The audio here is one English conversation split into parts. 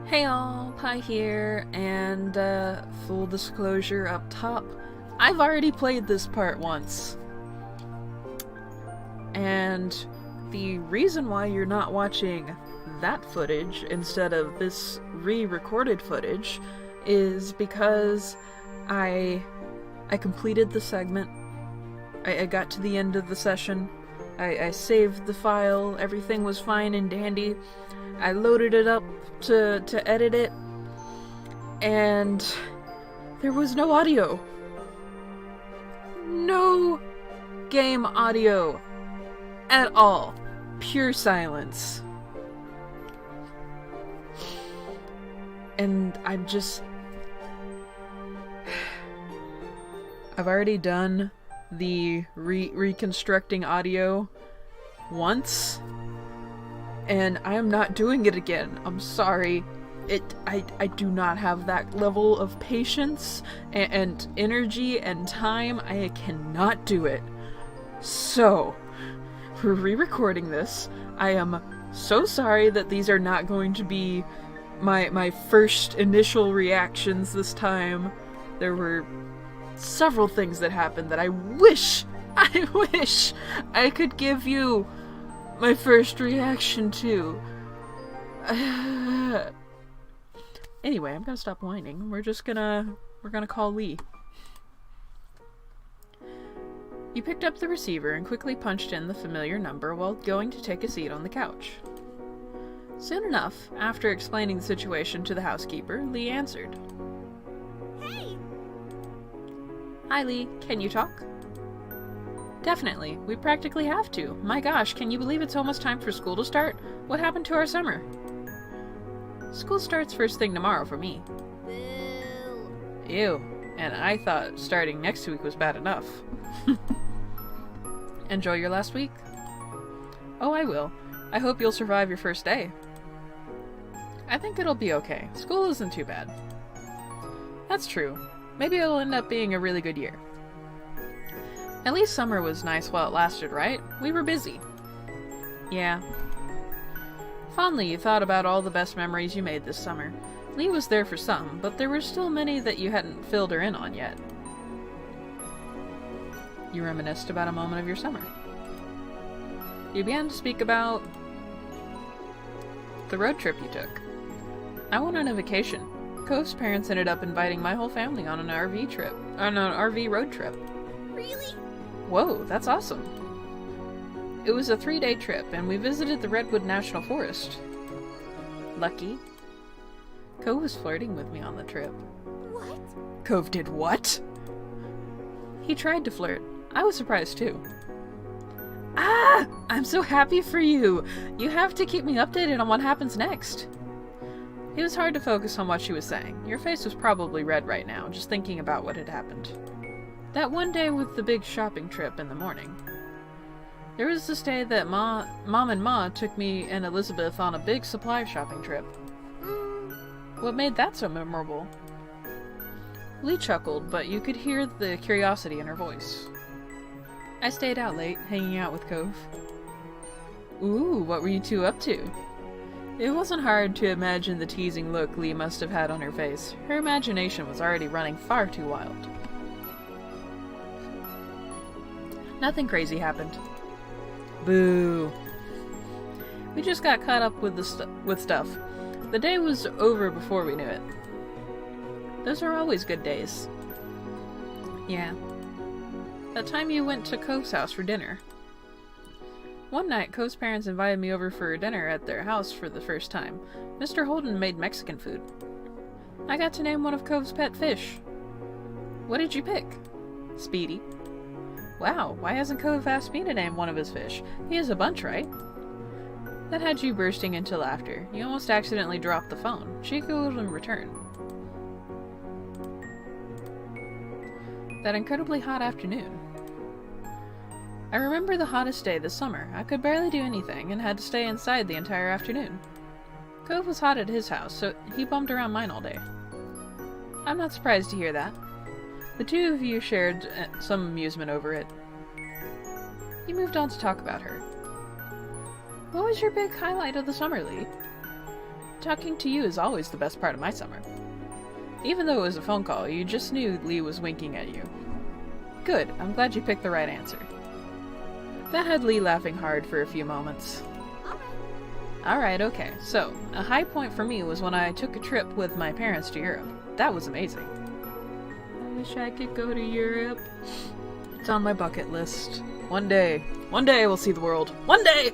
Hey all, Pie here, and full disclosure up top, I've already played this part once. And the reason why you're not watching that footage instead of this re-recorded footage is because I completed the segment. I got to the end of the session. I saved the file, everything was fine and dandy. I loaded it up to edit it, and there was no audio. No game audio at all. Pure silence. And I've already done the reconstructing audio once, and I am not doing it again. I'm sorry. I do not have that level of patience and energy and time. I cannot do it. So, we're re-recording this. I am so sorry that these are not going to be my first initial reactions this time. There were several things that happened that I wish I could give you my first reaction to. Anyway, I'm gonna stop whining. We're gonna call Lee. You picked up the receiver and quickly punched in the familiar number while going to take a seat on the couch. Soon enough, after explaining the situation to the housekeeper, Lee answered. Hey! Hi Lee, can you talk? Definitely. We practically have to. My gosh, can you believe it's almost time for school to start? What happened to our summer? School starts first thing tomorrow for me. Boo! Ew. And I thought starting next week was bad enough. Enjoy your last week? Oh, I will. I hope you'll survive your first day. I think it'll be okay. School isn't too bad. That's true. Maybe it'll end up being a really good year. At least summer was nice while it lasted, right? We were busy. Yeah. Fondly, you thought about all the best memories you made this summer. Lee was there for some, but there were still many that you hadn't filled her in on yet. You reminisced about a moment of your summer. You began to speak about the road trip you took. I went on a vacation. Cove's parents ended up inviting my whole family on an RV road trip. Really? Whoa, that's awesome. It was a 3-day trip, and we visited the Redwood National Forest. Lucky. Cove was flirting with me on the trip. What? Cove did what? He tried to flirt. I was surprised too. Ah! I'm so happy for you! You have to keep me updated on what happens next. It was hard to focus on what she was saying. Your face was probably red right now, just thinking about what had happened. That one day with the big shopping trip in the morning. There was this day that Mom and Ma took me and Elizabeth on a big supply shopping trip. What made that so memorable? Lee chuckled, but you could hear the curiosity in her voice. I stayed out late, hanging out with Cove. Ooh, what were you two up to? It wasn't hard to imagine the teasing look Lee must have had on her face. Her imagination was already running far too wild. Nothing crazy happened. Boo. We just got caught up with stuff. The day was over before we knew it. Those are always good days. Yeah. That time you went to Cove's house for dinner. One night, Cove's parents invited me over for dinner at their house for the first time. Mr. Holden made Mexican food. I got to name one of Cove's pet fish. What did you pick? Speedy. Wow, why hasn't Cove asked me to name one of his fish? He has a bunch, right? That had you bursting into laughter. You almost accidentally dropped the phone. She giggled in return. That incredibly hot afternoon. I remember the hottest day this summer. I could barely do anything and had to stay inside the entire afternoon. Cove was hot at his house, so he bummed around mine all day. I'm not surprised to hear that. The two of you shared some amusement over it. You moved on to talk about her. What was your big highlight of the summer, Lee? Talking to you is always the best part of my summer. Even though it was a phone call, you just knew Lee was winking at you. Good, I'm glad you picked the right answer. That had Lee laughing hard for a few moments. Alright, okay, so, a high point for me was when I took a trip with my parents to Europe. That was amazing. I wish I could go to Europe. It's on my bucket list. One day we'll see the world. One day!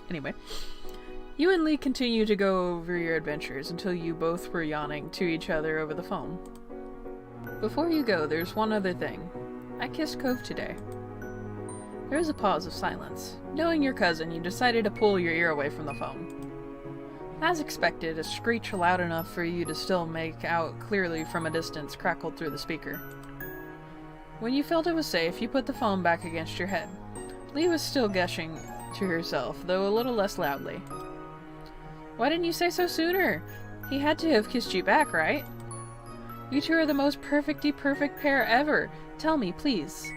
Anyway, you and Lee continue to go over your adventures until you both were yawning to each other over the phone. Before you go, there's one other thing. I kissed Cove today. There was a pause of silence. Knowing your cousin, you decided to pull your ear away from the phone. As expected, a screech loud enough for you to still make out clearly from a distance crackled through the speaker. When you felt it was safe, you put the phone back against your head. Lee was still gushing to herself, though a little less loudly. Why didn't you say so sooner? He had to have kissed you back, right? You two are the most perfect pair ever. Tell me, please.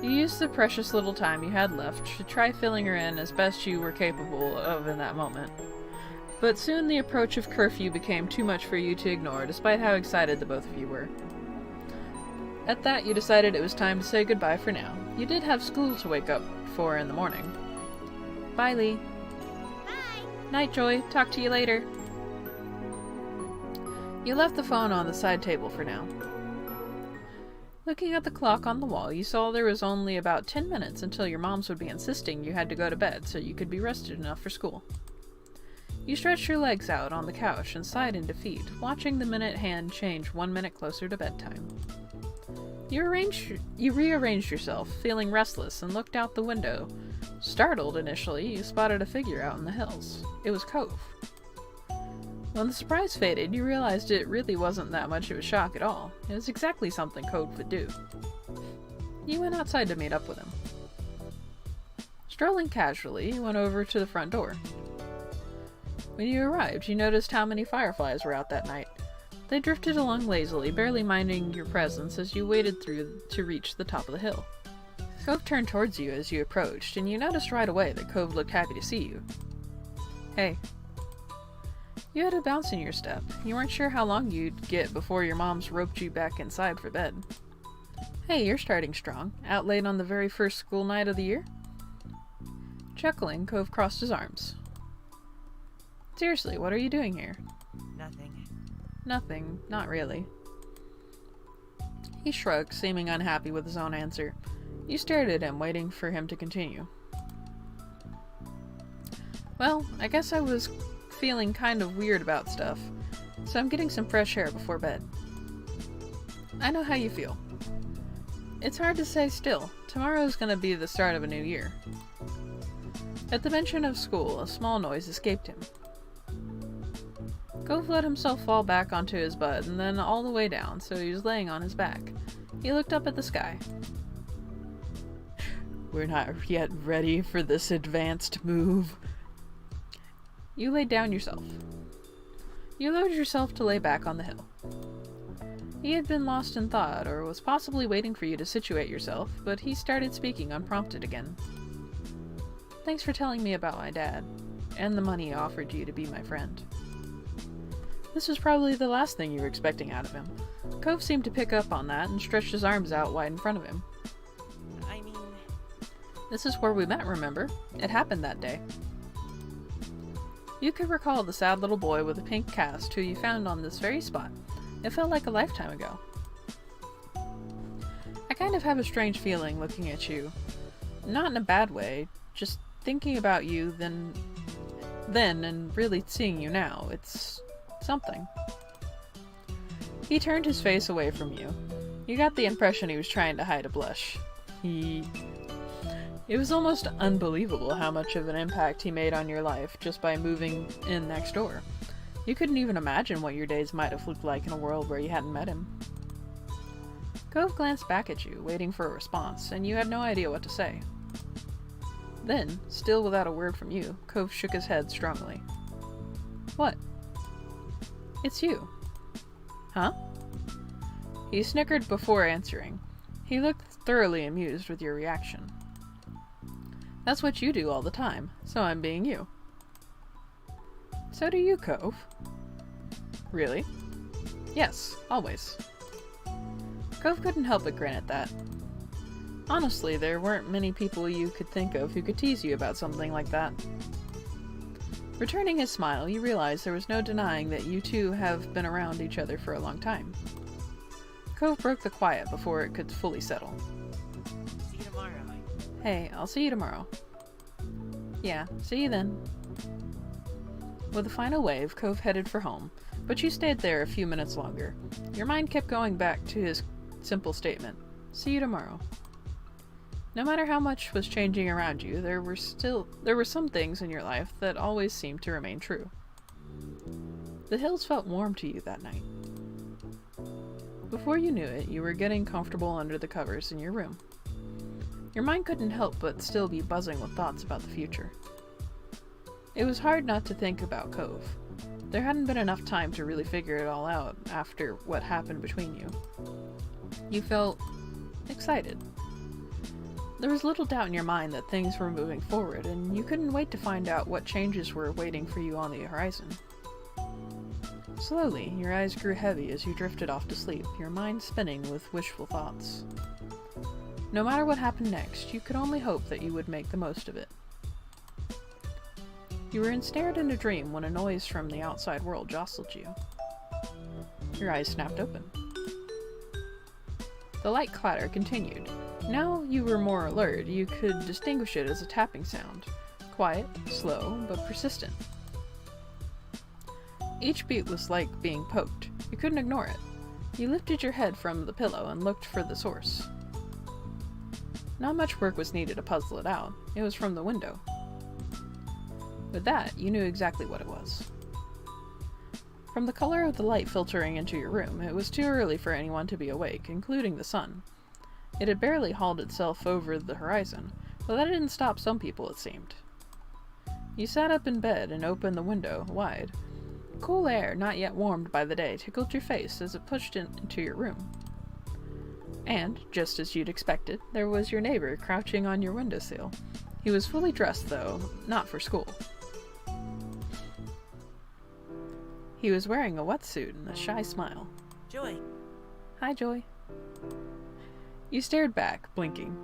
You used the precious little time you had left to try filling her in as best you were capable of in that moment. But soon the approach of curfew became too much for you to ignore, despite how excited the both of you were. At that, you decided it was time to say goodbye for now. You did have school to wake up for in the morning. Bye, Lee. Bye. Night, Joy. Talk to you later. You left the phone on the side table for now. Looking at the clock on the wall, you saw there was only about 10 minutes until your moms would be insisting you had to go to bed so you could be rested enough for school. You stretched your legs out on the couch and sighed in defeat, watching the minute hand change 1 minute closer to bedtime. You rearranged yourself, feeling restless, and looked out the window. Startled initially, you spotted a figure out in the hills. It was Cove. When the surprise faded, you realized it really wasn't that much of a shock at all. It was exactly something Cove would do. You went outside to meet up with him. Strolling casually, you went over to the front door. When you arrived, you noticed how many fireflies were out that night. They drifted along lazily, barely minding your presence as you waded through to reach the top of the hill. Cove turned towards you as you approached, and you noticed right away that Cove looked happy to see you. Hey. You had a bounce in your step. You weren't sure how long you'd get before your moms roped you back inside for bed. Hey, you're starting strong. Out late on the very first school night of the year? Chuckling, Cove crossed his arms. Seriously, what are you doing here? Nothing. Nothing. Not really. He shrugged, seeming unhappy with his own answer. You stared at him, waiting for him to continue. Well, I guess I was feeling kind of weird about stuff, so I'm getting some fresh air before bed. I know how you feel. It's hard to say still. Tomorrow's gonna be the start of a new year. At the mention of school, a small noise escaped him. Cove let himself fall back onto his butt and then all the way down, so he was laying on his back. He looked up at the sky. We're not yet ready for this advanced move. You laid down yourself. You lowered yourself to lay back on the hill. He had been lost in thought, or was possibly waiting for you to situate yourself, but he started speaking unprompted again. Thanks for telling me about my dad, and the money he offered you to be my friend. This was probably the last thing you were expecting out of him. Cove seemed to pick up on that and stretched his arms out wide in front of him. I mean... This is where we met, remember? It happened that day. You could recall the sad little boy with a pink cast who you found on this very spot. It felt like a lifetime ago. I kind of have a strange feeling looking at you. Not in a bad way, just thinking about you then and really seeing you now. It's something. He turned his face away from you. You got the impression he was trying to hide a blush. It was almost unbelievable how much of an impact he made on your life just by moving in next door. You couldn't even imagine what your days might have looked like in a world where you hadn't met him. Cove glanced back at you, waiting for a response, and you had no idea what to say. Then, still without a word from you, Cove shook his head strongly. What? It's you. Huh? He snickered before answering. He looked thoroughly amused with your reaction. That's what you do all the time, so I'm being you. So do you, Cove. Really? Yes, always. Cove couldn't help but grin at that. Honestly, there weren't many people you could think of who could tease you about something like that. Returning his smile, you realize there was no denying that you two have been around each other for a long time. Cove broke the quiet before it could fully settle. See you tomorrow. Hey, I'll see you tomorrow. Yeah, see you then. With a final wave, Cove headed for home, but you stayed there a few minutes longer. Your mind kept going back to his simple statement, see you tomorrow. No matter how much was changing around you, there were some things in your life that always seemed to remain true. The hills felt warm to you that night. Before you knew it, you were getting comfortable under the covers in your room. Your mind couldn't help but still be buzzing with thoughts about the future. It was hard not to think about Cove. There hadn't been enough time to really figure it all out after what happened between you. You felt excited. There was little doubt in your mind that things were moving forward, and you couldn't wait to find out what changes were waiting for you on the horizon. Slowly, your eyes grew heavy as you drifted off to sleep, your mind spinning with wishful thoughts. No matter what happened next, you could only hope that you would make the most of it. You were ensnared in a dream when a noise from the outside world jostled you. Your eyes snapped open. The light clatter continued. Now you were more alert, you could distinguish it as a tapping sound. Quiet, slow, but persistent. Each beat was like being poked. You couldn't ignore it. You lifted your head from the pillow and looked for the source. Not much work was needed to puzzle it out. It was from the window. With that, you knew exactly what it was. From the color of the light filtering into your room, it was too early for anyone to be awake, including the sun. It had barely hauled itself over the horizon, but that didn't stop some people, it seemed. You sat up in bed and opened the window wide. Cool air, not yet warmed by the day, tickled your face as it pushed into your room. And, just as you'd expected, there was your neighbor crouching on your windowsill. He was fully dressed, though, not for school. He was wearing a wetsuit and a shy smile. Joy. Hi, Joy. You stared back, blinking.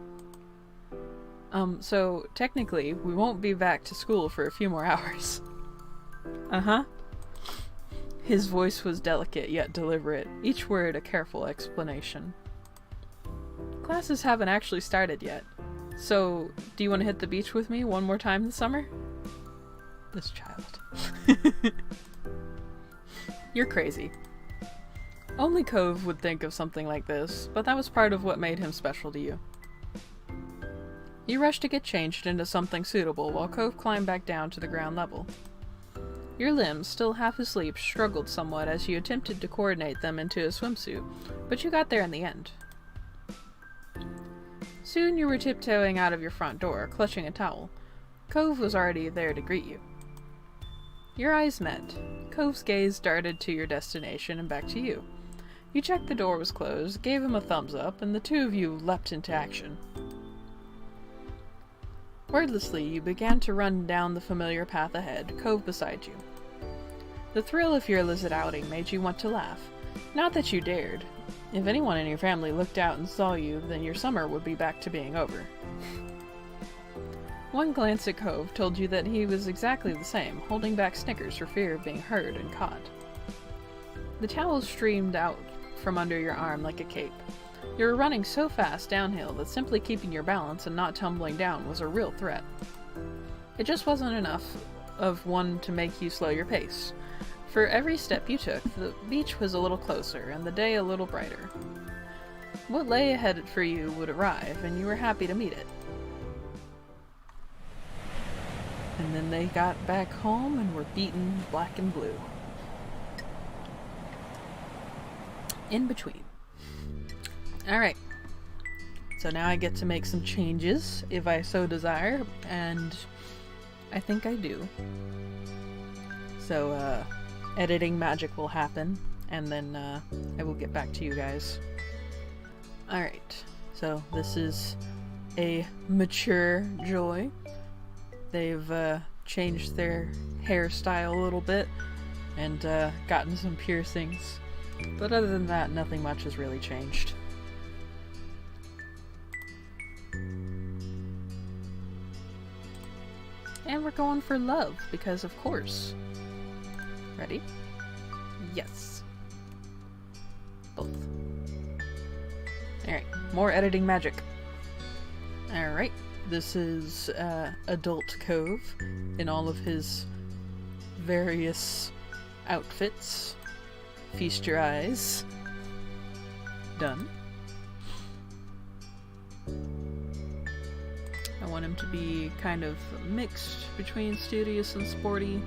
So technically, we won't be back to school for a few more hours. Uh-huh. His voice was delicate yet deliberate, each word a careful explanation. Classes haven't actually started yet. So, do you want to hit the beach with me one more time this summer? This child. You're crazy. Only Cove would think of something like this, but that was part of what made him special to you. You rushed to get changed into something suitable while Cove climbed back down to the ground level. Your limbs, still half asleep, struggled somewhat as you attempted to coordinate them into a swimsuit, but you got there in the end. Soon you were tiptoeing out of your front door, clutching a towel. Cove was already there to greet you. Your eyes met. Cove's gaze darted to your destination and back to you. You checked the door was closed, gave him a thumbs up, and the two of you leapt into action. Wordlessly, you began to run down the familiar path ahead, Cove beside you. The thrill of your illicit outing made you want to laugh. Not that you dared. If anyone in your family looked out and saw you, then your summer would be back to being over. One glance at Cove told you that he was exactly the same, holding back snickers for fear of being heard and caught. The towel streamed out from under your arm like a cape. You were running so fast downhill that simply keeping your balance and not tumbling down was a real threat. It just wasn't enough of one to make you slow your pace. For every step you took, the beach was a little closer and the day a little brighter. What lay ahead for you would arrive, and you were happy to meet it. And then they got back home and were beaten black and blue. In between. Alright. So now I get to make some changes, if I so desire, and I think I do. So, editing magic will happen, and then I will get back to you guys. Alright. So this is a mature Joy. They've changed their hairstyle a little bit and gotten some piercings. But other than that, nothing much has really changed. And we're going for love, because of course. Ready? Yes. Both. Alright, more editing magic. Alright, this is Adult Cove in all of his various outfits. Feast your eyes. Done. I want him to be kind of mixed between studious and sporty.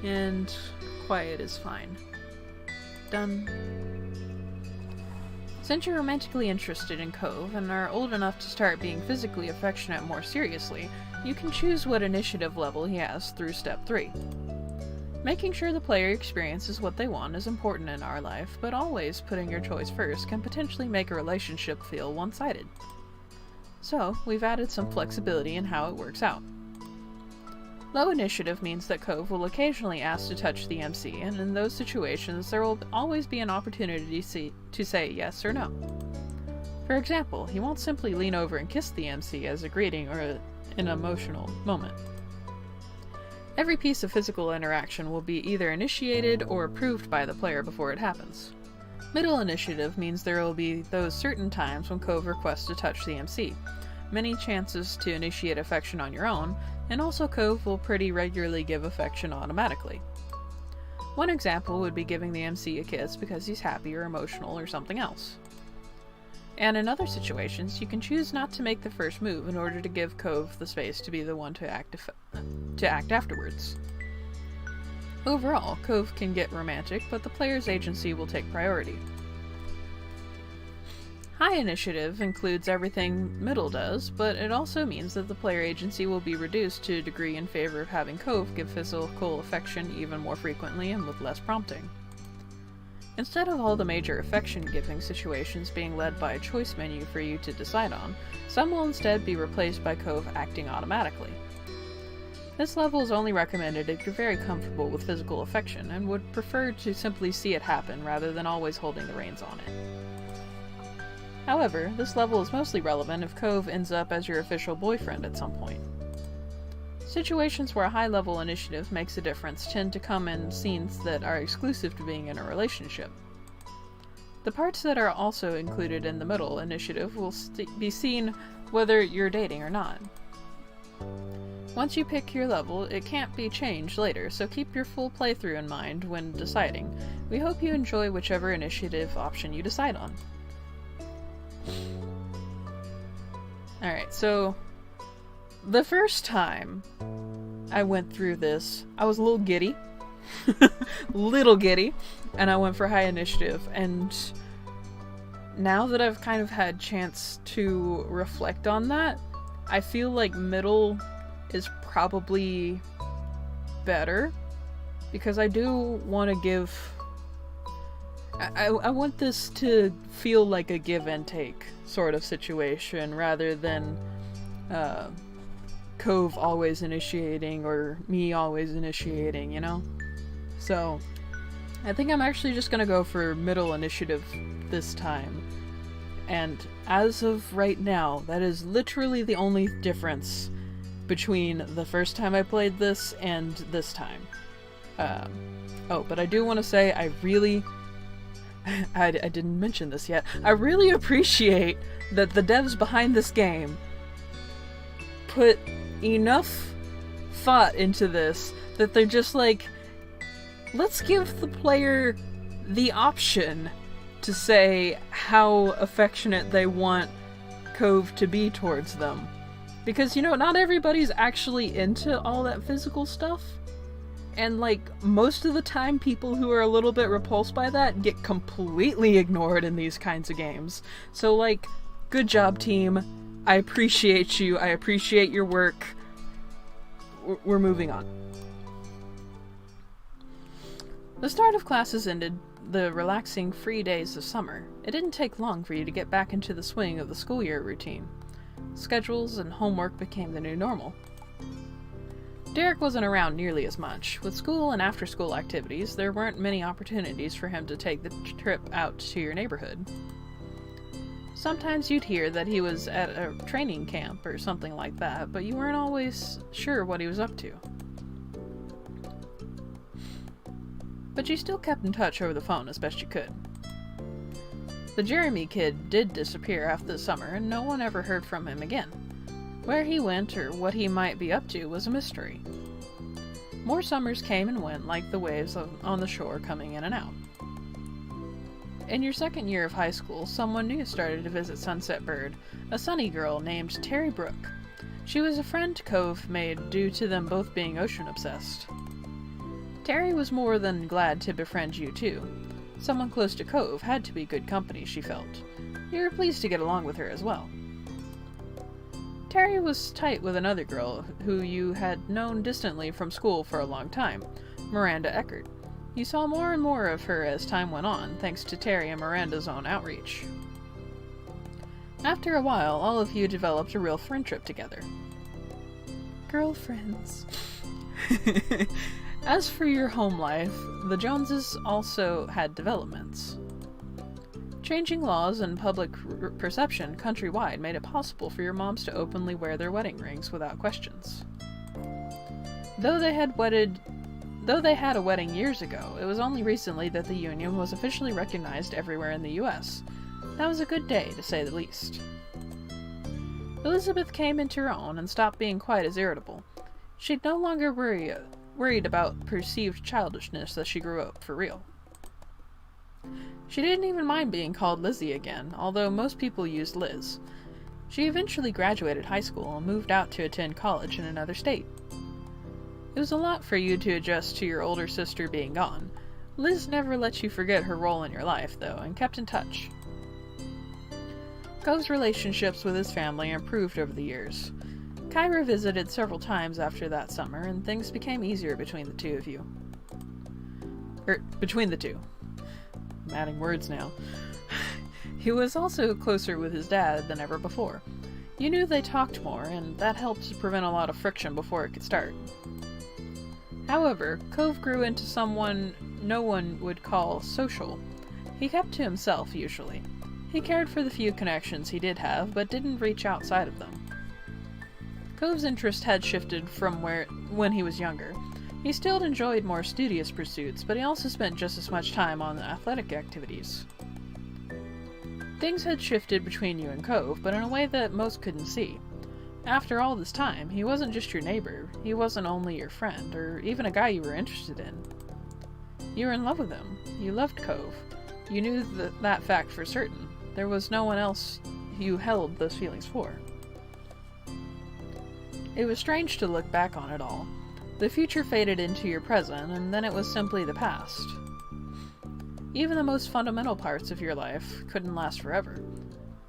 And quiet is fine. Done. Since you're romantically interested in Cove and are old enough to start being physically affectionate more seriously, you can choose what initiative level he has through step 3. Making sure the player experiences what they want is important in our life, but always putting your choice first can potentially make a relationship feel one-sided. So, we've added some flexibility in how it works out. Low initiative means that Cove will occasionally ask to touch the MC, and in those situations there will always be an opportunity to say yes or no. For example, he won't simply lean over and kiss the MC as a greeting or an emotional moment. Every piece of physical interaction will be either initiated or approved by the player before it happens. Middle initiative means there will be those certain times when Cove requests to touch the MC, many chances to initiate affection on your own, and also Cove will pretty regularly give affection automatically. One example would be giving the MC a kiss because he's happy or emotional or something else. And in other situations, you can choose not to make the first move in order to give Cove the space to be the one to act afterwards. Overall, Cove can get romantic, but the player's agency will take priority. High initiative includes everything middle does, but it also means that the player agency will be reduced to a degree in favor of having Cove give physical affection even more frequently and with less prompting. Instead of all the major affection-giving situations being led by a choice menu for you to decide on, some will instead be replaced by Cove acting automatically. This level is only recommended if you're very comfortable with physical affection and would prefer to simply see it happen rather than always holding the reins on it. However, this level is mostly relevant if Cove ends up as your official boyfriend at some point. Situations where a high-level initiative makes a difference tend to come in scenes that are exclusive to being in a relationship. The parts that are also included in the middle initiative will be seen whether you're dating or not. Once you pick your level, it can't be changed later, so keep your full playthrough in mind when deciding. We hope you enjoy whichever initiative option you decide on. Alright, so the first time I went through this, I was a little giddy. Little giddy. And I went for high initiative. And now that I've kind of had chance to reflect on that, I feel like middle is probably better. Because I do want to give... I want this to feel like a give and take sort of situation rather than Cove always initiating or me always initiating, you know? So, I think I'm actually just gonna go for middle initiative this time. And as of right now, that is literally the only difference between the first time I played this and this time. Oh, but I do want to say I really... I didn't mention this yet. I really appreciate that the devs behind this game put enough thought into this that they're just like, let's give the player the option to say how affectionate they want Cove to be towards them. Because, you know, not everybody's actually into all that physical stuff. And, like, most of the time people who are a little bit repulsed by that get completely ignored in these kinds of games. So, like, good job, team. I appreciate you. I appreciate your work. We're moving on. The start of classes ended the relaxing, free days of summer. It didn't take long for you to get back into the swing of the school year routine. Schedules and homework became the new normal. Derek wasn't around nearly as much. With school and after-school activities, there weren't many opportunities for him to take the trip out to your neighborhood. Sometimes you'd hear that he was at a training camp or something like that, but you weren't always sure what he was up to. But you still kept in touch over the phone as best you could. The Jeremy kid did disappear after the summer, and no one ever heard from him again. Where he went or what he might be up to was a mystery. More summers came and went like the waves on the shore coming in and out. In your second year of high school, someone new started to visit Sunset Bird, a sunny girl named Terry Brooke. She was a friend Cove made due to them both being ocean-obsessed. Terry was more than glad to befriend you too. Someone close to Cove had to be good company, she felt. You were pleased to get along with her as well. Terry was tight with another girl who you had known distantly from school for a long time, Miranda Eckert. You saw more and more of her as time went on, thanks to Terry and Miranda's own outreach. After a while, all of you developed a real friendship together. Girlfriends. As for your home life, the Joneses also had developments. Changing laws and public perception countrywide made it possible for your moms to openly wear their wedding rings without questions. Though they had a wedding years ago, it was only recently that the union was officially recognized everywhere in the U.S. That was a good day, to say the least. Elizabeth came into her own and stopped being quite as irritable. She'd no longer worried about perceived childishness as she grew up for real. She didn't even mind being called Lizzie again, although most people used Liz. She eventually graduated high school and moved out to attend college in another state. It was a lot for you to adjust to your older sister being gone. Liz never let you forget her role in your life, though, and kept in touch. Cove's relationships with his family improved over the years. Kyra visited several times after that summer, and things became easier between the two of you. Between the two. I'm adding words now. He was also closer with his dad than ever before. You knew they talked more, and that helped to prevent a lot of friction before it could start. However, Cove grew into someone no one would call social. He kept to himself, usually. He cared for the few connections he did have, but didn't reach outside of them. Cove's interest had shifted from when he was younger. He still enjoyed more studious pursuits, but he also spent just as much time on athletic activities. Things had shifted between you and Cove, but in a way that most couldn't see. After all this time, he wasn't just your neighbor, he wasn't only your friend, or even a guy you were interested in. You were in love with him. You loved Cove. You knew that fact for certain. There was no one else you held those feelings for. It was strange to look back on it all. The future faded into your present, and then it was simply the past. Even the most fundamental parts of your life couldn't last forever.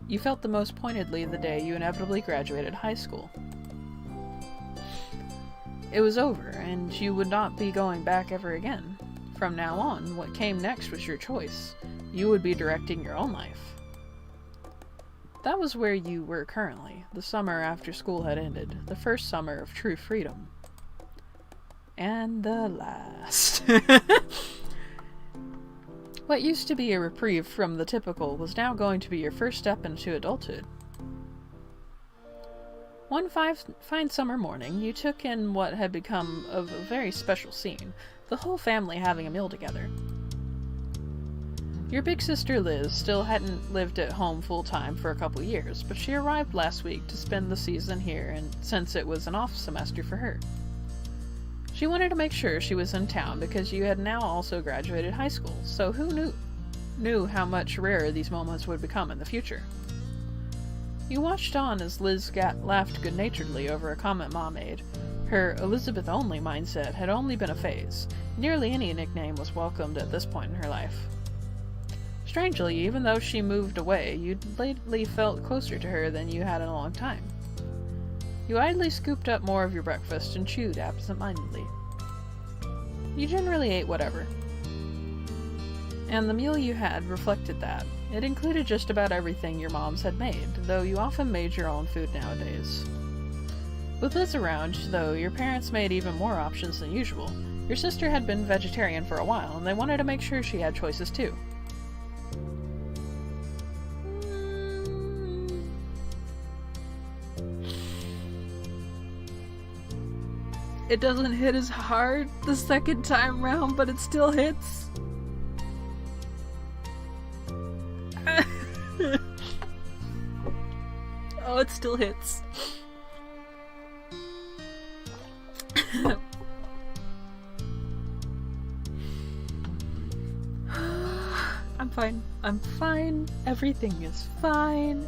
You felt the most pointedly the day you inevitably graduated high school. It was over, and you would not be going back ever again. From now on, what came next was your choice. You would be directing your own life. That was where you were currently, the summer after school had ended, the first summer of true freedom. And the last. What used to be a reprieve from the typical was now going to be your first step into adulthood. One fine summer morning, you took in what had become a very special scene, the whole family having a meal together. Your big sister Liz still hadn't lived at home full-time for a couple years, but she arrived last week to spend the season here, and since it was an off semester for her. She wanted to make sure she was in town because you had now also graduated high school, so who knew how much rarer these moments would become in the future. You watched on as Liz laughed good-naturedly over a comment Mom made. Her Elizabeth-only mindset had only been a phase. Nearly any nickname was welcomed at this point in her life. Strangely, even though she moved away, you'd lately felt closer to her than you had in a long time. You idly scooped up more of your breakfast and chewed absent-mindedly. You generally ate whatever. And the meal you had reflected that. It included just about everything your moms had made, though you often made your own food nowadays. With Liz around, though, your parents made even more options than usual. Your sister had been vegetarian for a while, and they wanted to make sure she had choices too. It doesn't hit as hard the second time round, but it still hits. Oh, it still hits. I'm fine. I'm fine. Everything is fine.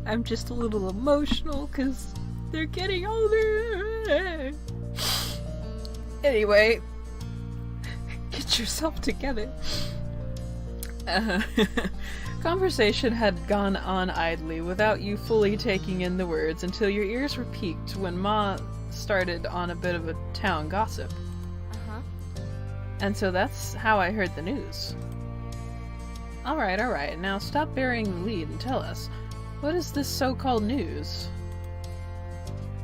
I'm just a little emotional because they're getting older. Anyway, get yourself together. Conversation had gone on idly without you fully taking in the words until your ears were piqued when Ma started on a bit of a town gossip. Uh-huh. And so that's how I heard the news. Alright, now stop burying the lead and tell us, what is this so-called news?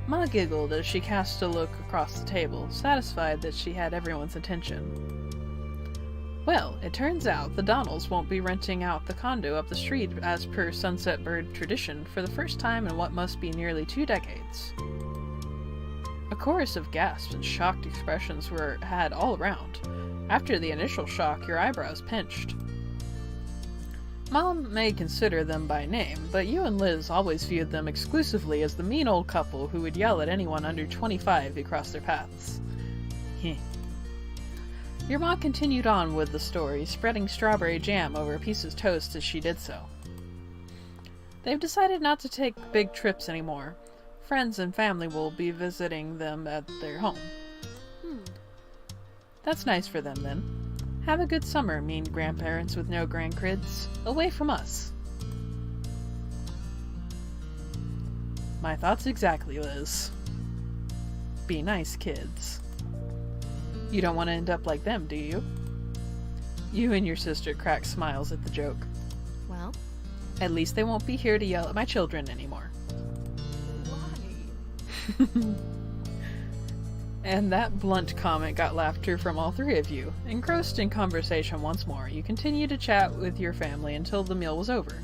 Ma giggled as she cast a look across the table, satisfied that she had everyone's attention. Well, it turns out the Donnells won't be renting out the condo up the street as per Sunset Bird tradition for the first time in what must be nearly 2 decades. A chorus of gasps and shocked expressions were had all around. After the initial shock, your eyebrows pinched. Mom may consider them by name, but you and Liz always viewed them exclusively as the mean old couple who would yell at anyone under 25 who crossed their paths. Your mom continued on with the story, spreading strawberry jam over a piece of toast as she did so. They've decided not to take big trips anymore. Friends and family will be visiting them at their home. That's nice for them, then. Have a good summer, mean grandparents with no grandkids. Away from us. My thoughts exactly, Liz. Be nice, kids. You don't want to end up like them, do you? You and your sister cracked smiles at the joke. Well? At least they won't be here to yell at my children anymore. Why? And that blunt comment got laughter from all 3 of you. Engrossed in conversation once more, you continued to chat with your family until the meal was over.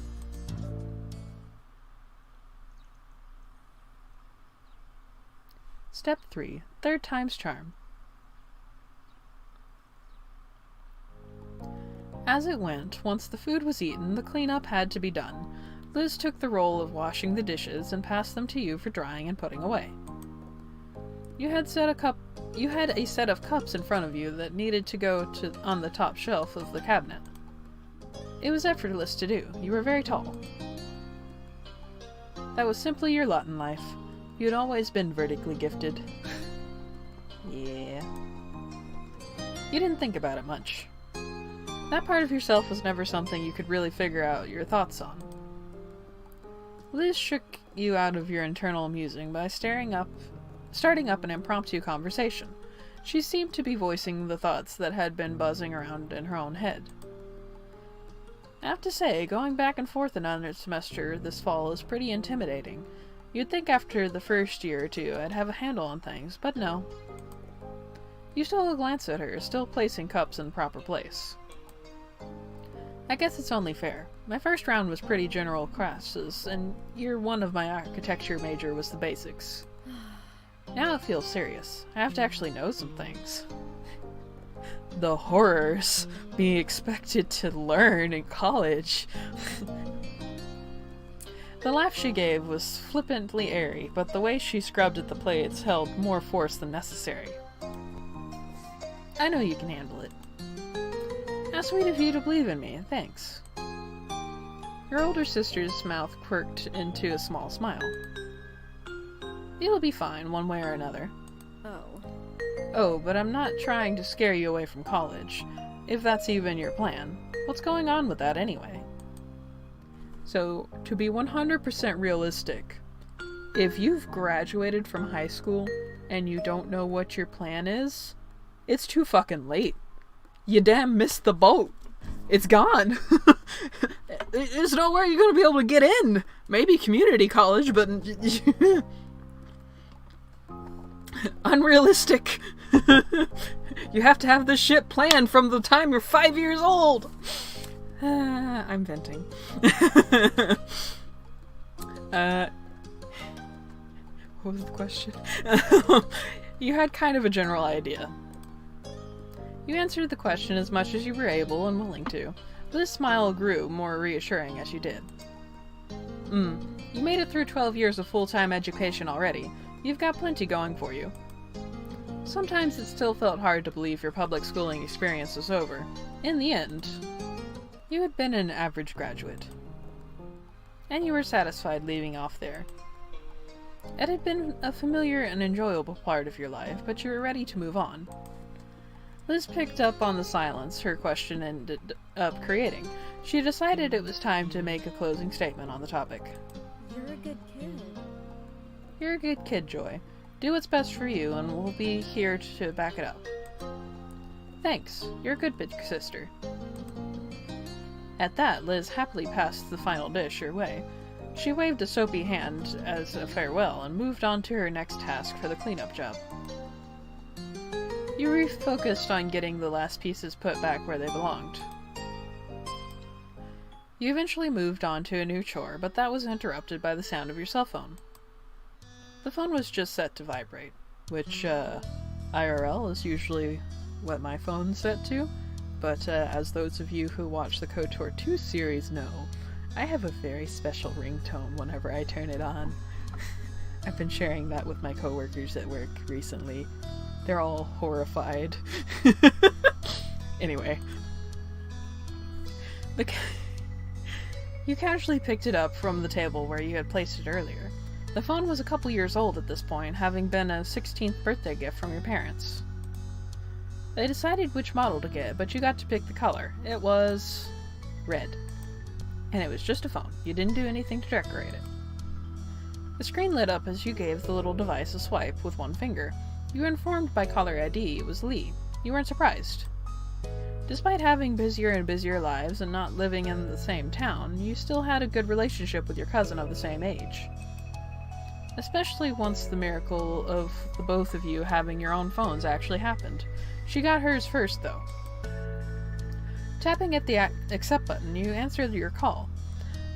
Step 3. Third time's charm. As it went, once the food was eaten, the cleanup had to be done. Liz took the role of washing the dishes and passed them to you for drying and putting away. You had a set of cups in front of you that needed to go on the top shelf of the cabinet. It was effortless to do. You were very tall. That was simply your lot in life. You'd always been vertically gifted. Yeah. You didn't think about it much. That part of yourself was never something you could really figure out your thoughts on. Liz shook you out of your internal musing by starting up an impromptu conversation. She seemed to be voicing the thoughts that had been buzzing around in her own head. I have to say, going back and forth another semester this fall is pretty intimidating. You'd think after the first year or 2 I'd have a handle on things, but no. You stole a glance at her, still placing cups in the proper place. I guess it's only fair. My first round was pretty general classes, and year 1 of my architecture major was the basics. Now it feels serious. I have to actually know some things. The horrors being expected to learn in college. The laugh she gave was flippantly airy, but the way she scrubbed at the plates held more force than necessary. I know you can handle it. How sweet of you to believe in me, thanks. Your older sister's mouth quirked into a small smile. You'll be fine, one way or another. Oh, but I'm not trying to scare you away from college, if that's even your plan. What's going on with that anyway? So, to be 100% realistic, if you've graduated from high school and you don't know what your plan is, it's too fucking late. You damn missed the boat. It's gone. There's nowhere you're gonna be able to get in. Maybe community college, but... Unrealistic! You have to have this shit planned from the time you're 5 years old! I'm venting. What was the question? You had kind of a general idea. You answered the question as much as you were able and willing to. This smile grew more reassuring as you did. You made it through 12 years of full-time education already. You've got plenty going for you. Sometimes it still felt hard to believe your public schooling experience was over. In the end, you had been an average graduate. And you were satisfied leaving off there. It had been a familiar and enjoyable part of your life, but you were ready to move on. Liz picked up on the silence her question ended up creating. She decided it was time to make a closing statement on the topic. You're a good kid. You're a good kid, Joy. Do what's best for you, and we'll be here to back it up. Thanks. You're a good big sister. At that, Liz happily passed the final dish her way. She waved a soapy hand as a farewell and moved on to her next task for the cleanup job. You refocused on getting the last pieces put back where they belonged. You eventually moved on to a new chore, but that was interrupted by the sound of your cell phone. The phone was just set to vibrate, which, IRL is usually what my phone's set to, but as those of you who watch the KOTOR 2 series know, I have a very special ringtone whenever I turn it on. I've been sharing that with my coworkers at work recently. They're all horrified. Anyway. You casually picked it up from the table where you had placed it earlier. The phone was a couple years old at this point, having been a 16th birthday gift from your parents. They decided which model to get, but you got to pick the color. It was red. And it was just a phone. You didn't do anything to decorate it. The screen lit up as you gave the little device a swipe with one finger. You were informed by caller ID it was Lee. You weren't surprised. Despite having busier and busier lives and not living in the same town, you still had a good relationship with your cousin of the same age. Especially once the miracle of the both of you having your own phones actually happened. She got hers first, though. Tapping at the accept button, you answered your call.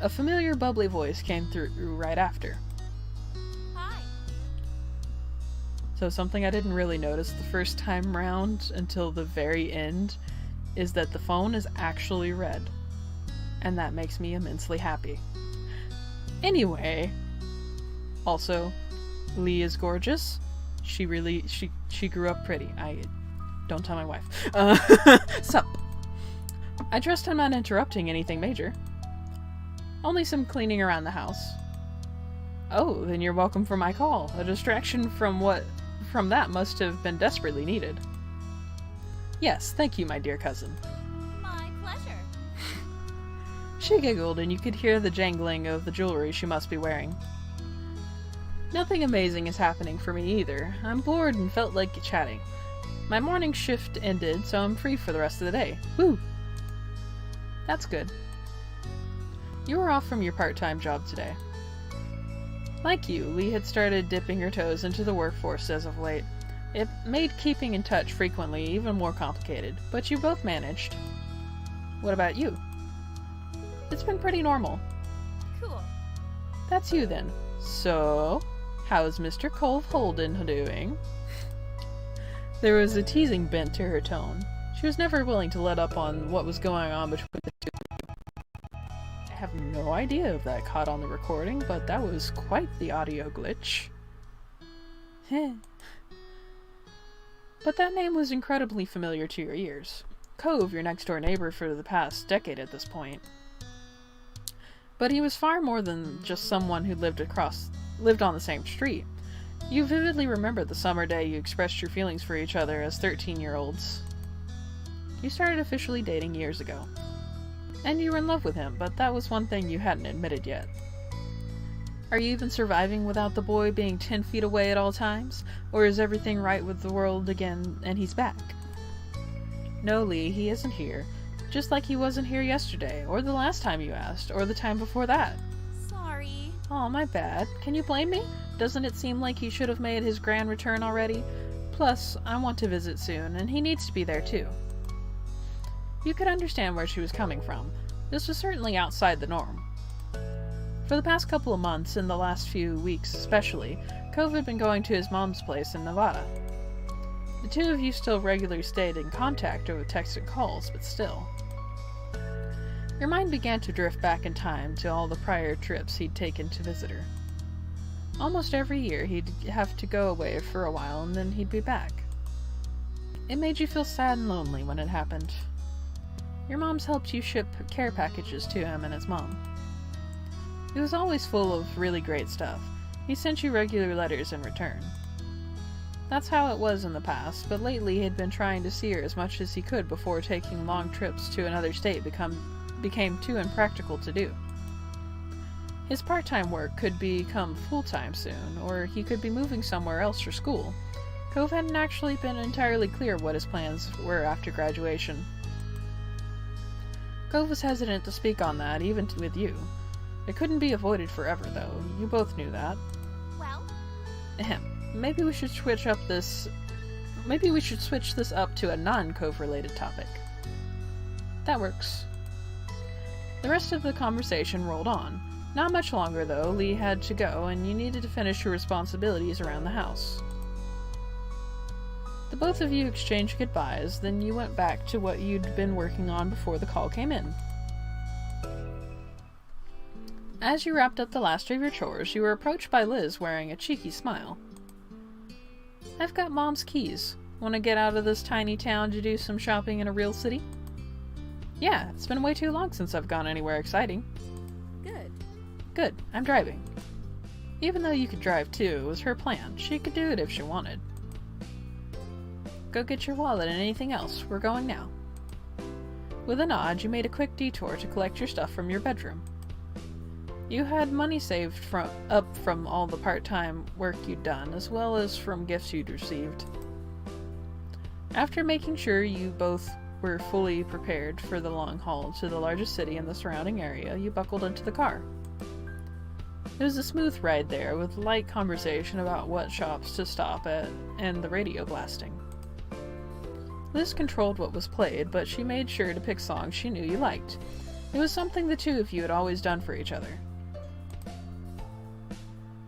A familiar bubbly voice came through right after. Hi. So something I didn't really notice the first time round until the very end is that the phone is actually red. And that makes me immensely happy. Anyway, also, Lee is gorgeous. She grew up pretty. Don't tell my wife. Sup? I trust I'm not interrupting anything major. Only some cleaning around the house. Oh, then you're welcome for my call. A distraction from that must have been desperately needed. Yes, thank you, my dear cousin. My pleasure. She giggled, and you could hear the jangling of the jewelry she must be wearing. Nothing amazing is happening for me either. I'm bored and felt like chatting. My morning shift ended, so I'm free for the rest of the day. Woo! That's good. You were off from your part-time job today. Like you, Lee had started dipping her toes into the workforce as of late. It made keeping in touch frequently even more complicated, but you both managed. What about you? It's been pretty normal. Cool. That's you then. So, how's Mr. Cole Holden doing? There was a teasing bent to her tone. She was never willing to let up on what was going on between the two of you. I have no idea if that caught on the recording, but that was quite the audio glitch. Heh. But that name was incredibly familiar to your ears. Cove, your next-door neighbor for the past decade at this point. But he was far more than just someone who lived on the same street. You vividly remember the summer day you expressed your feelings for each other as 13-year-olds. You started officially dating years ago. And you were in love with him, but that was one thing you hadn't admitted yet. Are you even surviving without the boy being 10 feet away at all times? Or is everything right with the world again and he's back? No, Lee, he isn't here. Just like he wasn't here yesterday, or the last time you asked, or the time before that. Sorry. Aw, my bad. Can you blame me? Doesn't it seem like he should have made his grand return already? Plus, I want to visit soon, and he needs to be there too. You could understand where she was coming from. This was certainly outside the norm. For the past couple of months, and the last few weeks especially, Cove had been going to his mom's place in Nevada. The two of you still regularly stayed in contact over text and calls, but still. Your mind began to drift back in time to all the prior trips he'd taken to visit her. Almost every year he'd have to go away for a while and then he'd be back. It made you feel sad and lonely when it happened. Your mom's helped you ship care packages to him and his mom. It was always full of really great stuff. He sent you regular letters in return. That's how it was in the past, but lately he'd been trying to see her as much as he could before taking long trips to another state became too impractical to do. His part-time work could become full-time soon, or he could be moving somewhere else for school. Cove hadn't actually been entirely clear what his plans were after graduation. Cove was hesitant to speak on that, even with you. It couldn't be avoided forever, though. You both knew that. Well? Ahem. Maybe we should switch this up to a non-Cove related topic. That works. The rest of the conversation rolled on. Not much longer, though. Lee had to go, and you needed to finish your responsibilities around the house. The both of you exchanged goodbyes, then you went back to what you'd been working on before the call came in. As you wrapped up the last of your chores, you were approached by Liz wearing a cheeky smile. "I've got Mom's keys. Want to get out of this tiny town to do some shopping in a real city?" "Yeah, it's been way too long since I've gone anywhere exciting." Good. "Good, I'm driving." Even though you could drive too, it was her plan. She could do it if she wanted. "Go get your wallet and anything else. We're going now." With a nod, you made a quick detour to collect your stuff from your bedroom. You had money saved up from all the part-time work you'd done, as well as from gifts you'd received. After making sure you both were fully prepared for the long haul to the largest city in the surrounding area, you buckled into the car. It was a smooth ride there, with light conversation about what shops to stop at and the radio blasting. Liz controlled what was played, but she made sure to pick songs she knew you liked. It was something the two of you had always done for each other.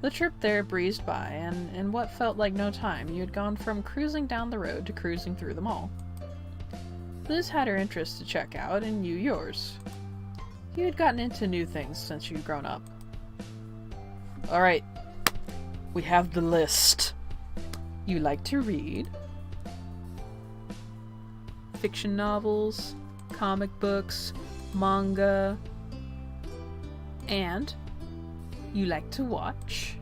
The trip there breezed by, and in what felt like no time, you had gone from cruising down the road to cruising through the mall. Liz had her interests to check out, and you yours. You had gotten into new things since you'd grown up. "Alright, we have the list. You like to read? Fiction novels, comic books, manga, and you like to watch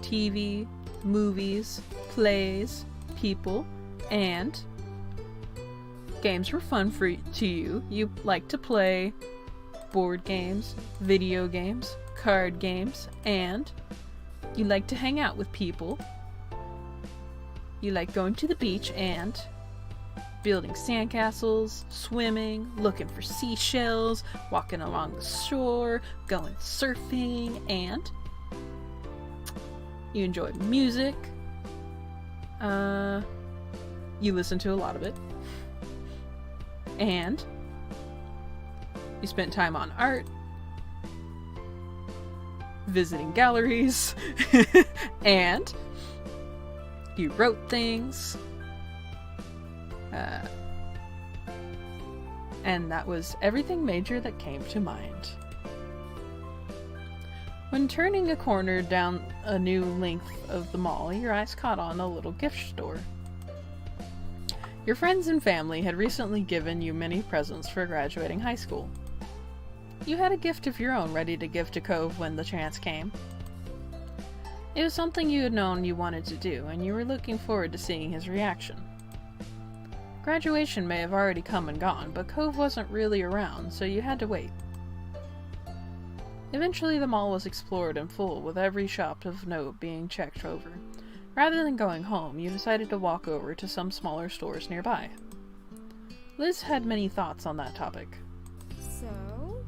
TV, movies, plays, people, and games were fun to you. You like to play board games, video games, card games, and you like to hang out with people. You like going to the beach and building sandcastles, swimming, looking for seashells, walking along the shore, going surfing, and you enjoy music. You listen to a lot of it. And you spent time on art, visiting galleries, and you wrote things. And that was everything major that came to mind. When turning a corner down a new length of the mall, your eyes caught on a little gift store. Your friends and family had recently given you many presents for graduating high school. You had a gift of your own ready to give to Cove when the chance came. It was something you had known you wanted to do, and you were looking forward to seeing his reaction. Graduation may have already come and gone, but Cove wasn't really around, so you had to wait. Eventually the mall was explored in full, with every shop of note being checked over. Rather than going home, you decided to walk over to some smaller stores nearby. Liz had many thoughts on that topic. So?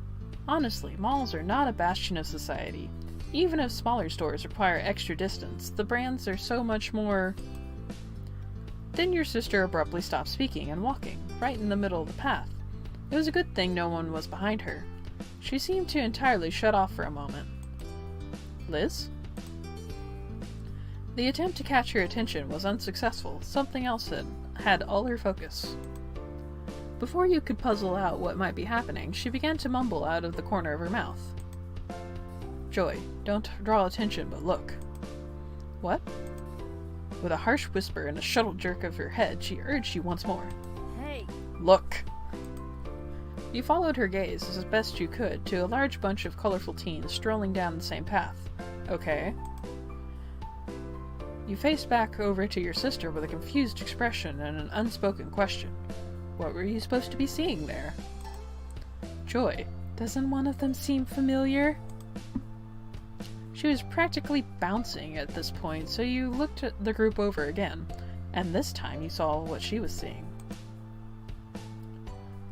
Honestly, malls are not a bastion of society. Even if smaller stores require extra distance, the brands are so much more... Then your sister abruptly stopped speaking and walking, right in the middle of the path. It was a good thing no one was behind her. She seemed to entirely shut off for a moment. Liz? The attempt to catch her attention was unsuccessful. Something else had all her focus. Before you could puzzle out what might be happening, she began to mumble out of the corner of her mouth. Joy, don't draw attention, but look. What? With a harsh whisper and a shuttle jerk of her head, she urged you once more. Hey. Look! You followed her gaze as best you could to a large bunch of colorful teens strolling down the same path. Okay. You faced back over to your sister with a confused expression and an unspoken question. What were you supposed to be seeing there? Joy, doesn't one of them seem familiar? She was practically bouncing at this point, so you looked at the group over again, and this time you saw what she was seeing.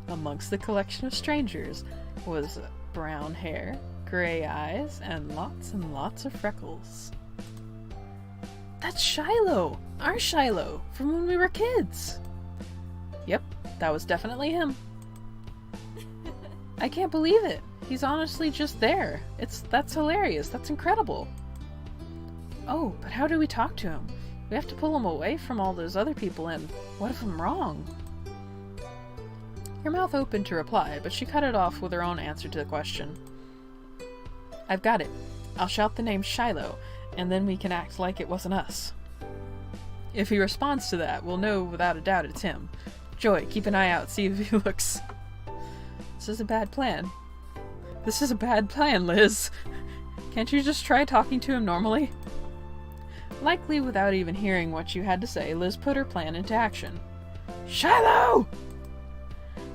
Amongst the collection of strangers was brown hair, gray eyes, and lots of freckles. That's Shiloh! Our Shiloh! From when we were kids! Yep, that was definitely him. I can't believe it! He's honestly just there. That's hilarious. That's incredible. Oh, but how do we talk to him? We have to pull him away from all those other people, and what if I'm wrong? Her mouth opened to reply, but she cut it off with her own answer to the question. I've got it. I'll shout the name Shiloh, and then we can act like it wasn't us. If he responds to that, we'll know without a doubt it's him. Joy, keep an eye out, see if he looks... This is a bad plan. This is a bad plan, Liz. Can't you just try talking to him normally? Likely without even hearing what you had to say, Liz put her plan into action. Shiloh!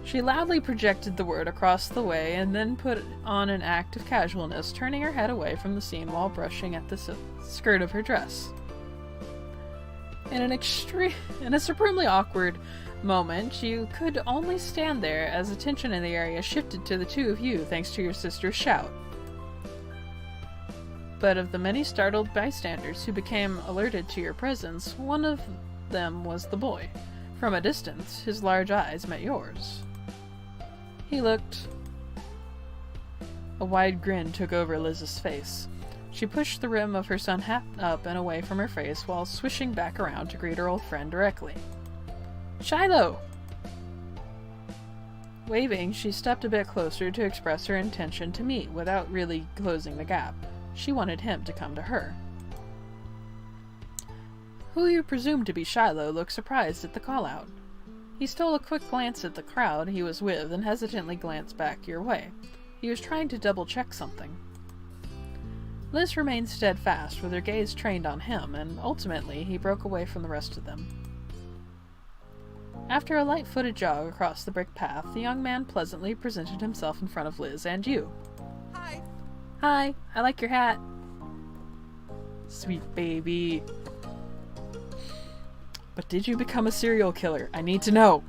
She loudly projected the word across the way and then put on an act of casualness, turning her head away from the scene while brushing at the skirt of her dress. In a supremely awkward moment, you could only stand there as attention in the area shifted to the two of you thanks to your sister's shout. But of the many startled bystanders who became alerted to your presence, one of them was the boy. From a distance, his large eyes met yours. He looked... A wide grin took over Liz's face. She pushed the rim of her sun hat up and away from her face while swishing back around to greet her old friend directly. Shiloh! Waving, she stepped a bit closer to express her intention to meet without really closing the gap. She wanted him to come to her. Who you presumed to be Shiloh looked surprised at the call-out. He stole a quick glance at the crowd he was with and hesitantly glanced back your way. He was trying to double-check something. Liz remained steadfast, with her gaze trained on him, and ultimately he broke away from the rest of them. After a light-footed jog across the brick path, the young man pleasantly presented himself in front of Liz and you. Hi. Hi, I like your hat. Sweet baby. But did you become a serial killer? I need to know.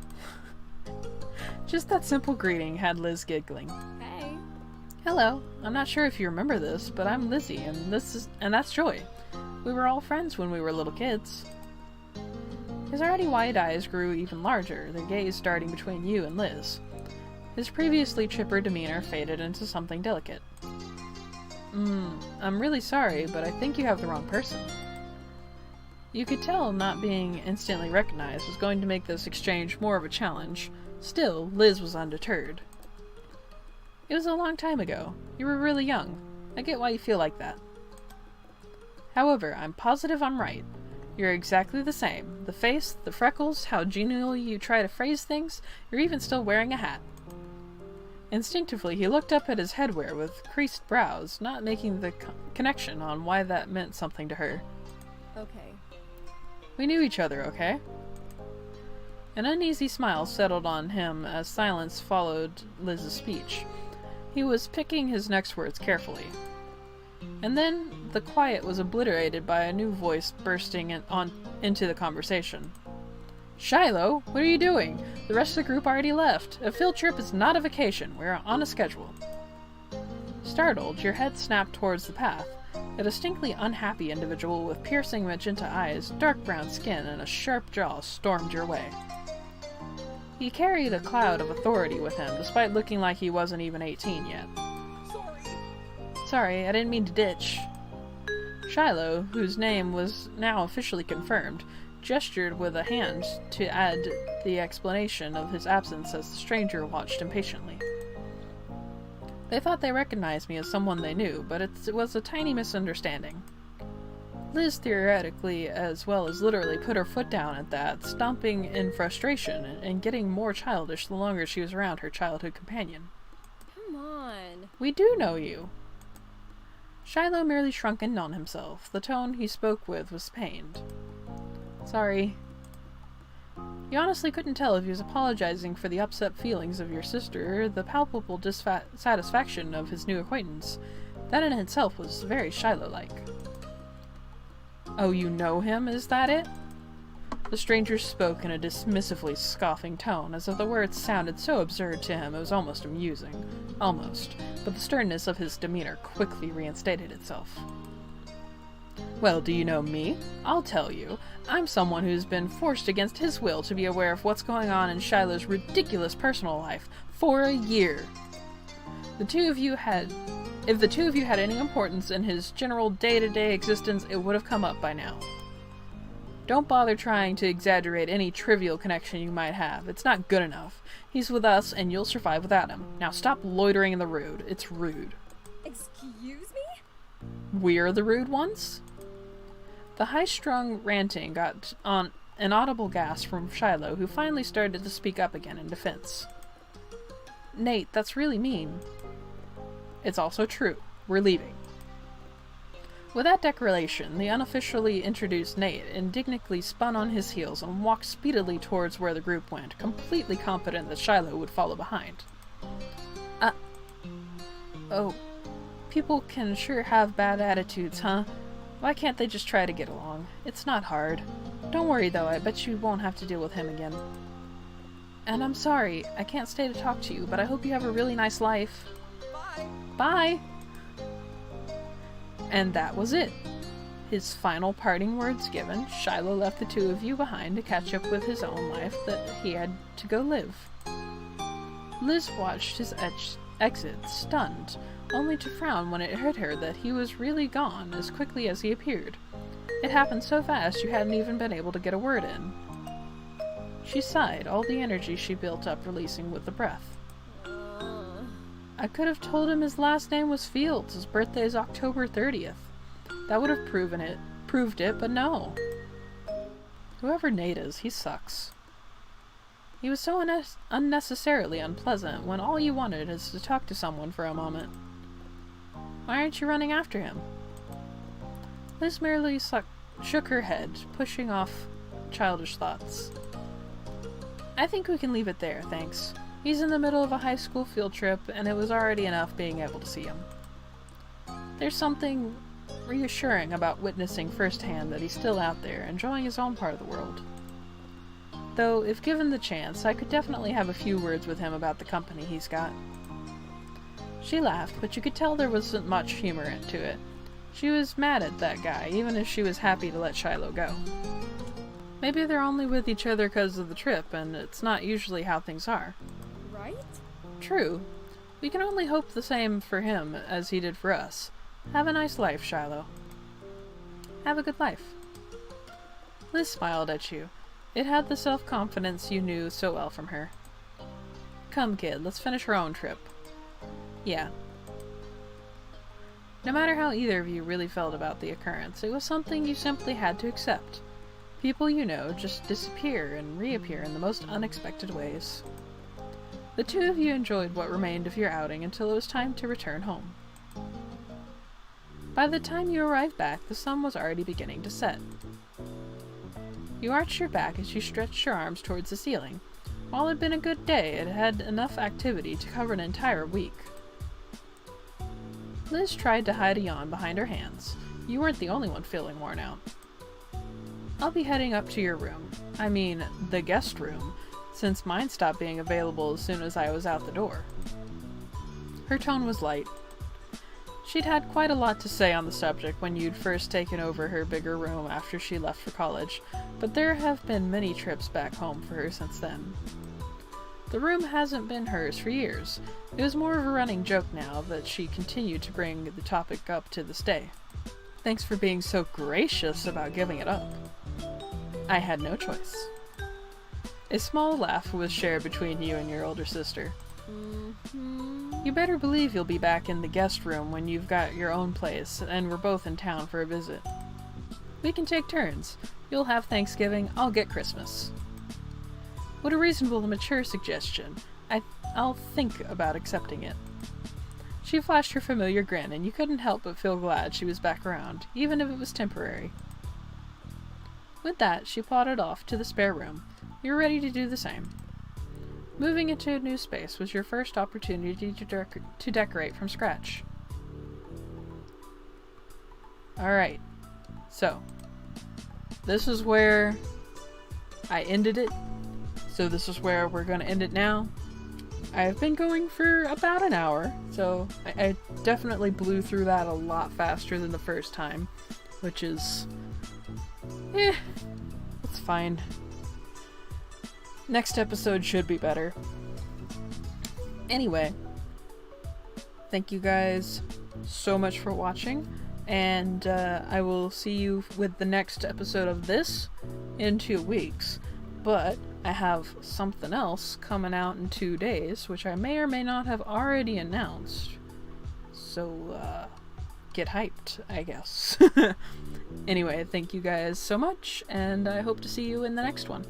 Just that simple greeting had Liz giggling. Hey. Hello. I'm not sure if you remember this, but I'm Lizzie, and that's Joy. We were all friends when we were little kids. His already wide eyes grew even larger, their gaze darting between you and Liz. His previously chipper demeanor faded into something delicate. I'm really sorry, but I think you have the wrong person. You could tell not being instantly recognized was going to make this exchange more of a challenge. Still, Liz was undeterred. It was a long time ago. You were really young. I get why you feel like that. However, I'm positive I'm right. You're exactly the same. The face, the freckles, how genially you try to phrase things, you're even still wearing a hat. Instinctively, he looked up at his headwear with creased brows, not making the connection on why that meant something to her. Okay. We knew each other, okay? An uneasy smile settled on him as silence followed Liz's speech. He was picking his next words carefully. And then the quiet was obliterated by a new voice bursting into the conversation. Shiloh, what are you doing? The rest of the group already left. A field trip is not a vacation. We're on a schedule. Startled, your head snapped towards the path. A distinctly unhappy individual with piercing magenta eyes, dark brown skin, and a sharp jaw stormed your way. He carried a cloud of authority with him, despite looking like he wasn't even 18 yet. Sorry, I didn't mean to ditch. Shiloh, whose name was now officially confirmed, gestured with a hand to add the explanation of his absence as the stranger watched impatiently. They thought they recognized me as someone they knew, but it was a tiny misunderstanding. Liz theoretically, as well as literally, put her foot down at that, stomping in frustration and getting more childish the longer she was around her childhood companion. Come on. We do know you. Shiloh merely shrunk in on himself. The tone he spoke with was pained. Sorry. You honestly couldn't tell if he was apologizing for the upset feelings of your sister or the palpable dissatisfaction of his new acquaintance. That in itself was very Shiloh-like. Oh, you know him, is that it? The stranger spoke in a dismissively scoffing tone, as if the words sounded so absurd to him it was almost amusing. Almost. But the sternness of his demeanor quickly reinstated itself. Well, do you know me? I'll tell you. I'm someone who's been forced against his will to be aware of what's going on in Shiloh's ridiculous personal life for a year. If the two of you had any importance in his general day-to-day existence, it would have come up by now. Don't bother trying to exaggerate any trivial connection you might have. It's not good enough. He's with us, and you'll survive without him. Now stop loitering in the road. It's rude. Excuse me? We're the rude ones? The high-strung ranting got on an audible gasp from Shiloh, who finally started to speak up again in defense. Nate, that's really mean. It's also true. We're leaving. With that declaration, the unofficially introduced Nate indignantly spun on his heels and walked speedily towards where the group went, completely confident that Shiloh would follow behind. Oh, people can sure have bad attitudes, huh? Why can't they just try to get along? It's not hard. Don't worry though, I bet you won't have to deal with him again. And I'm sorry, I can't stay to talk to you, but I hope you have a really nice life. Bye. Bye! And that was it. His final parting words given, Shiloh left the two of you behind to catch up with his own life that he had to go live. Liz watched his exit, stunned, only to frown when it hit her that he was really gone as quickly as he appeared. It happened so fast you hadn't even been able to get a word in. She sighed, all the energy she built up releasing with the breath. I could have told him his last name was Fields. His birthday is October 30th. That would have proved it, but no. Whoever Nate is, he sucks. He was so unnecessarily unpleasant when all you wanted is to talk to someone for a moment. Why aren't you running after him? Liz merely shook her head, pushing off childish thoughts. I think we can leave it there, thanks. He's in the middle of a high school field trip, and it was already enough being able to see him. There's something reassuring about witnessing firsthand that he's still out there, enjoying his own part of the world. Though, if given the chance, I could definitely have a few words with him about the company he's got. She laughed, but you could tell there wasn't much humor to it. She was mad at that guy, even if she was happy to let Shiloh go. Maybe they're only with each other because of the trip, and it's not usually how things are. Right? True. We can only hope the same for him as he did for us. Have a nice life, Shiloh. Have a good life. Liz smiled at you. It had the self-confidence you knew so well from her. Come, kid, let's finish our own trip. Yeah. No matter how either of you really felt about the occurrence, it was something you simply had to accept. People you know just disappear and reappear in the most unexpected ways. The two of you enjoyed what remained of your outing until it was time to return home. By the time you arrived back, the sun was already beginning to set. You arched your back as you stretched your arms towards the ceiling. While it had been a good day, it had enough activity to cover an entire week. Liz tried to hide a yawn behind her hands. You weren't the only one feeling worn out. I'll be heading up to your room. I mean, the guest room, since mine stopped being available as soon as I was out the door. Her tone was light. She'd had quite a lot to say on the subject when you'd first taken over her bigger room after she left for college, but there have been many trips back home for her since then. The room hasn't been hers for years. It was more of a running joke now that she continued to bring the topic up to this day. Thanks for being so gracious about giving it up. I had no choice. A small laugh was shared between you and your older sister. You better believe you'll be back in the guest room when you've got your own place and we're both in town for a visit. We can take turns. You'll have Thanksgiving, I'll get Christmas. What a reasonable and mature suggestion. I'll think about accepting it. She flashed her familiar grin, and you couldn't help but feel glad she was back around, even if it was temporary. With that, she plodded off to the spare room. You were ready to do the same. Moving into a new space was your first opportunity to decorate from scratch. Alright, so this is where I ended it. So this is where we're going to end it now. I've been going for about an hour, so I definitely blew through that a lot faster than the first time, which is... it's fine. Next episode should be better. Anyway, thank you guys so much for watching, and I will see you with the next episode of this in 2 weeks. But I have something else coming out in 2 days, which I may or may not have already announced. So, get hyped, I guess. Anyway, thank you guys so much, and I hope to see you in the next one.